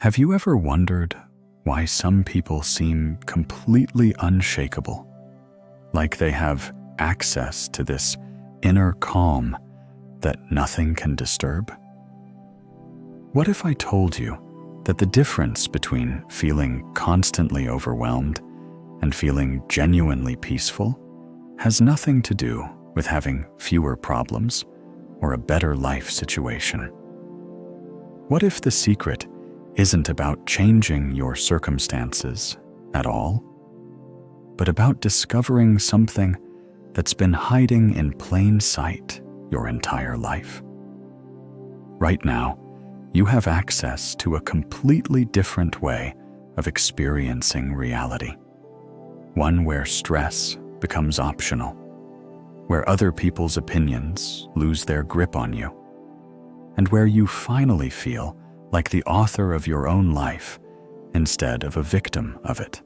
Have you ever wondered why some people seem completely unshakable? Like they have access to this inner calm that nothing can disturb? What if I told you that the difference between feeling constantly overwhelmed and feeling genuinely peaceful has nothing to do with having fewer problems or a better life situation? What if the secret isn't about changing your circumstances at all, but about discovering something that's been hiding in plain sight your entire life? Right now, you have access to a completely different way of experiencing reality. One where stress becomes optional, where other people's opinions lose their grip on you, and where you finally feel like the author of your own life instead of a victim of it.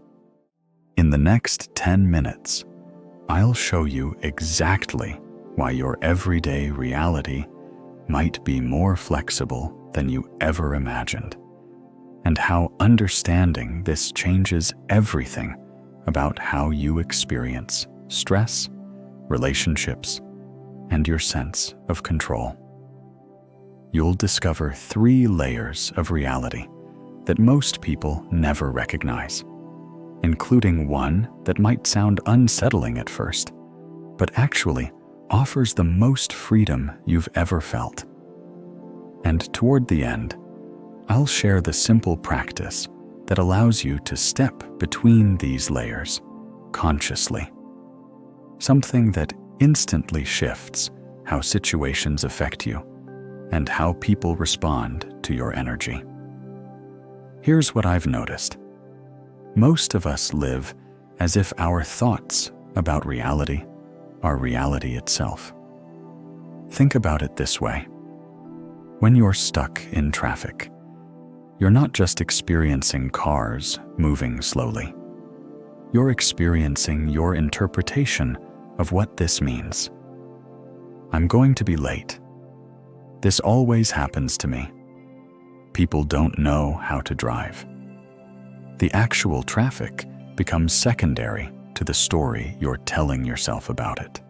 In the next 10 minutes, I'll show you exactly why your everyday reality might be more flexible than you ever imagined, and how understanding this changes everything about how you experience stress, relationships, and your sense of control. You'll discover 3 layers of reality that most people never recognize, including one that might sound unsettling at first, but actually offers the most freedom you've ever felt. And toward the end, I'll share the simple practice that allows you to step between these layers consciously, something that instantly shifts how situations affect you and how people respond to your energy. Here's what I've noticed. Most of us live as if our thoughts about reality are reality itself. Think about it this way. When you're stuck in traffic, you're not just experiencing cars moving slowly. You're experiencing your interpretation of what this means. I'm going to be late. This always happens to me. People don't know how to drive. The actual traffic becomes secondary to the story you're telling yourself about it.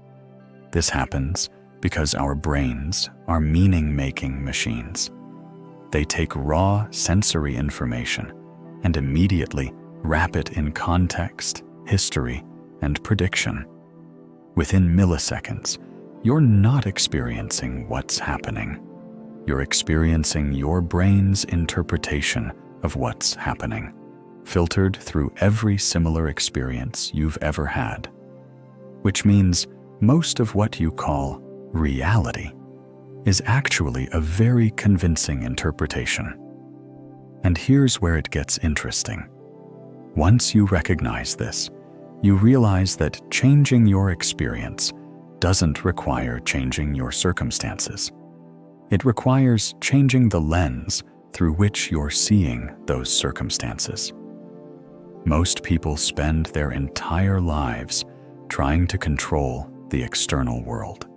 This happens because our brains are meaning-making machines. They take raw sensory information and immediately wrap it in context, history, and prediction. Within milliseconds, you're not experiencing what's happening. You're experiencing your brain's interpretation of what's happening, filtered through every similar experience you've ever had. Which means most of what you call reality is actually a very convincing interpretation. And here's where it gets interesting. Once you recognize this, you realize that changing your experience doesn't require changing your circumstances. It requires changing the lens through which you're seeing those circumstances. Most people spend their entire lives trying to control the external world,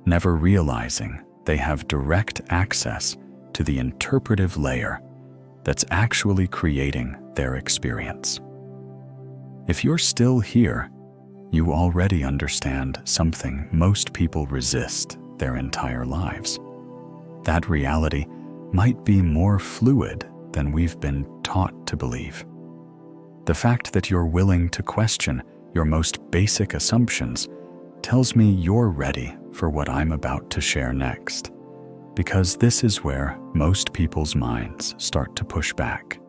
never realizing they have direct access to the interpretive layer that's actually creating their experience. If you're still here, you already understand something most people resist their entire lives. That reality might be more fluid than we've been taught to believe. The fact that you're willing to question your most basic assumptions tells me you're ready for what I'm about to share next, because this is where most people's minds start to push back,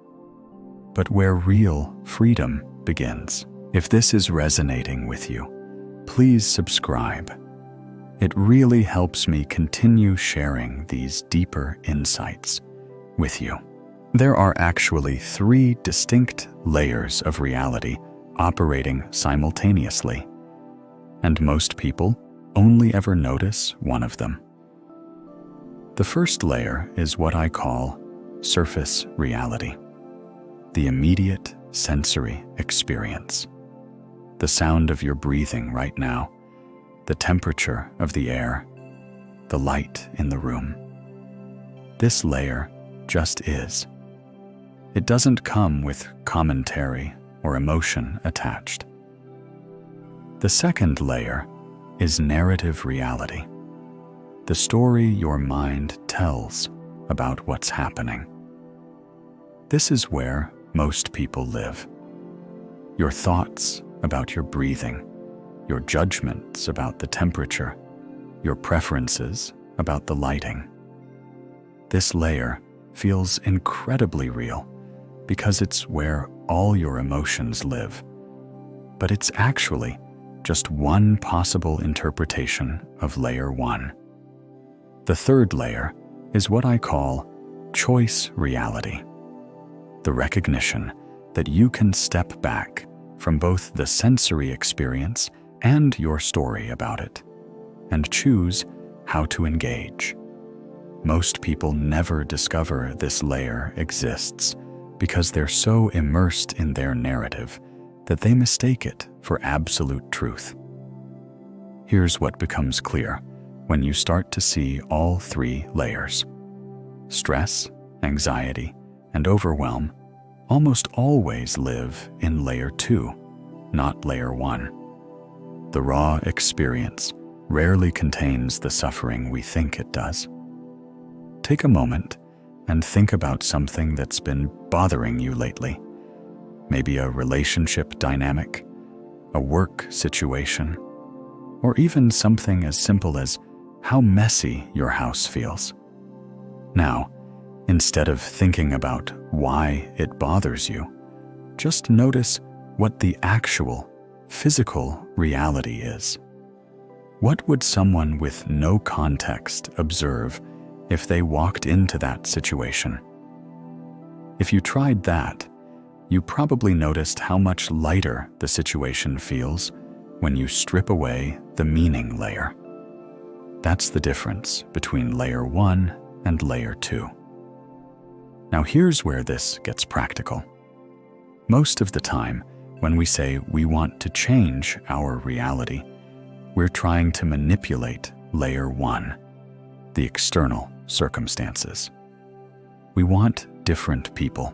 but where real freedom begins. If this is resonating with you, please subscribe. It really helps me continue sharing these deeper insights with you. There are actually 3 distinct layers of reality operating simultaneously, and most people only ever notice one of them. The first layer is what I call surface reality, the immediate sensory experience. The sound of your breathing right now, the temperature of the air, the light in the room. This layer just is. It doesn't come with commentary or emotion attached. The second layer is narrative reality, the story your mind tells about what's happening. This is where most people live. Your thoughts about your breathing, your judgments about the temperature, your preferences about the lighting. This layer feels incredibly real because it's where all your emotions live. But it's actually just one possible interpretation of layer one. The third layer is what I call choice reality, the recognition that you can step back from both the sensory experience and your story about it, and choose how to engage. Most people never discover this layer exists because they're so immersed in their narrative that they mistake it for absolute truth. Here's what becomes clear when you start to see all three layers. Stress, anxiety, and overwhelm almost always live in layer 2, not layer 1. The raw experience rarely contains the suffering we think it does. Take a moment and think about something that's been bothering you lately. Maybe a relationship dynamic, a work situation, or even something as simple as how messy your house feels. Now, instead of thinking about why it bothers you, just notice what the actual physical reality is. What would someone with no context observe if they walked into that situation? If you tried that, you probably noticed how much lighter the situation feels when you strip away the meaning layer. That's the difference between layer 1 and layer 2. Now here's where this gets practical. Most of the time, when we say we want to change our reality, we're trying to manipulate layer 1, the external circumstances. We want different people,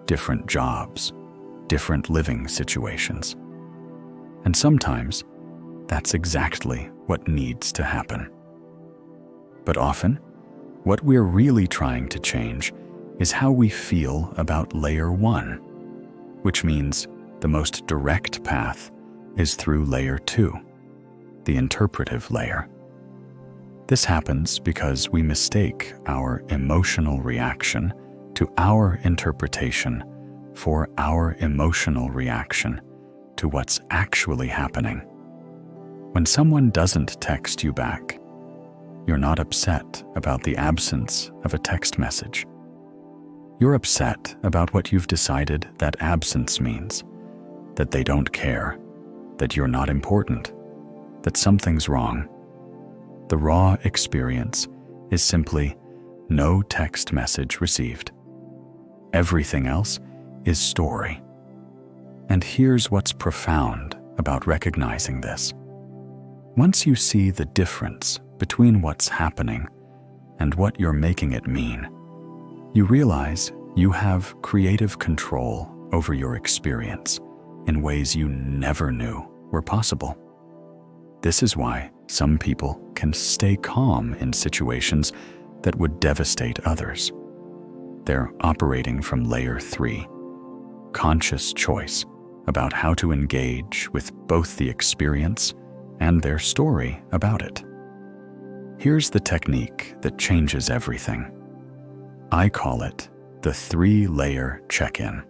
different jobs, different living situations. And sometimes, that's exactly what needs to happen. But often, what we're really trying to change is how we feel about layer 1, which means the most direct path is through layer 2, the interpretive layer. This happens because we mistake our emotional reaction to our interpretation for our emotional reaction to what's actually happening. When someone doesn't text you back, you're not upset about the absence of a text message. You're upset about what you've decided that absence means, that they don't care, that you're not important, that something's wrong. The raw experience is simply no text message received. Everything else is story. And here's what's profound about recognizing this. Once you see the difference between what's happening and what you're making it mean, you realize you have creative control over your experience in ways you never knew were possible. This is why some people can stay calm in situations that would devastate others. They're operating from layer 3, conscious choice about how to engage with both the experience and their story about it. Here's the technique that changes everything. I call it the 3-layer check-in.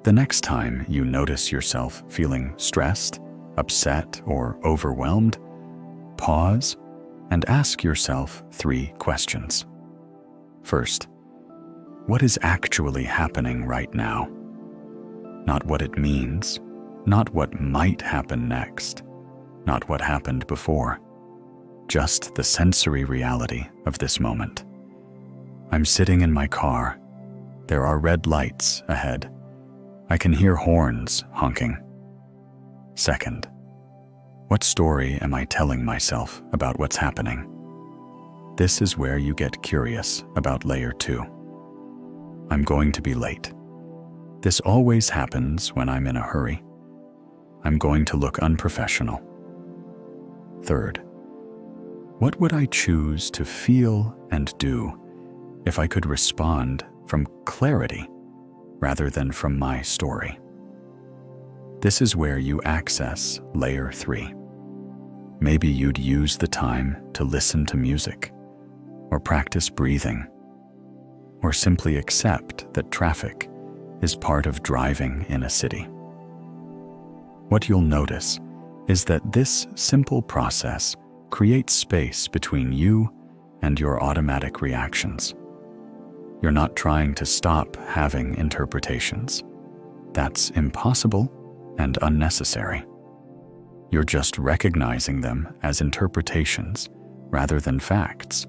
The next time you notice yourself feeling stressed, upset, or overwhelmed, pause and ask yourself 3 questions. First, what is actually happening right now? Not what it means, not what might happen next, not what happened before, just the sensory reality of this moment. I'm sitting in my car. There are red lights ahead. I can hear horns honking. Second, what story am I telling myself about what's happening? This is where you get curious about layer 2. I'm going to be late. This always happens when I'm in a hurry. I'm going to look unprofessional. Third, what would I choose to feel and do if I could respond from clarity rather than from my story? This is where you access layer 3. Maybe you'd use the time to listen to music, or practice breathing, or simply accept that traffic is part of driving in a city. What you'll notice is that this simple process creates space between you and your automatic reactions. You're not trying to stop having interpretations. That's impossible and unnecessary. You're just recognizing them as interpretations rather than facts,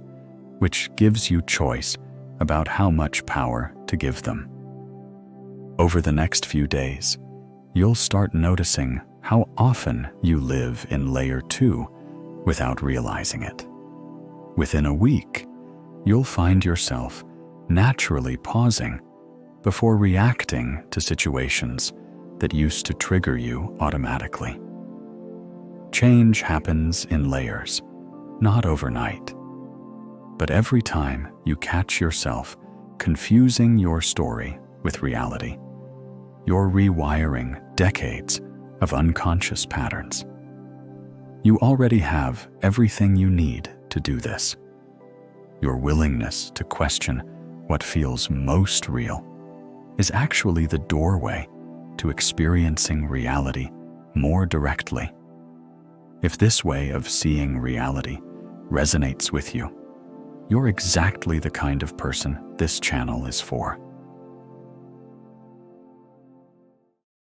which gives you choice about how much power to give them. Over the next few days, you'll start noticing how often you live in layer 2 without realizing it. Within a week, you'll find yourself naturally pausing before reacting to situations that used to trigger you automatically. Change happens in layers, not overnight. But every time you catch yourself confusing your story with reality, you're rewiring decades of unconscious patterns. You already have everything you need to do this. Your willingness to question what feels most real is actually the doorway to experiencing reality more directly. If this way of seeing reality resonates with you, you're exactly the kind of person this channel is for.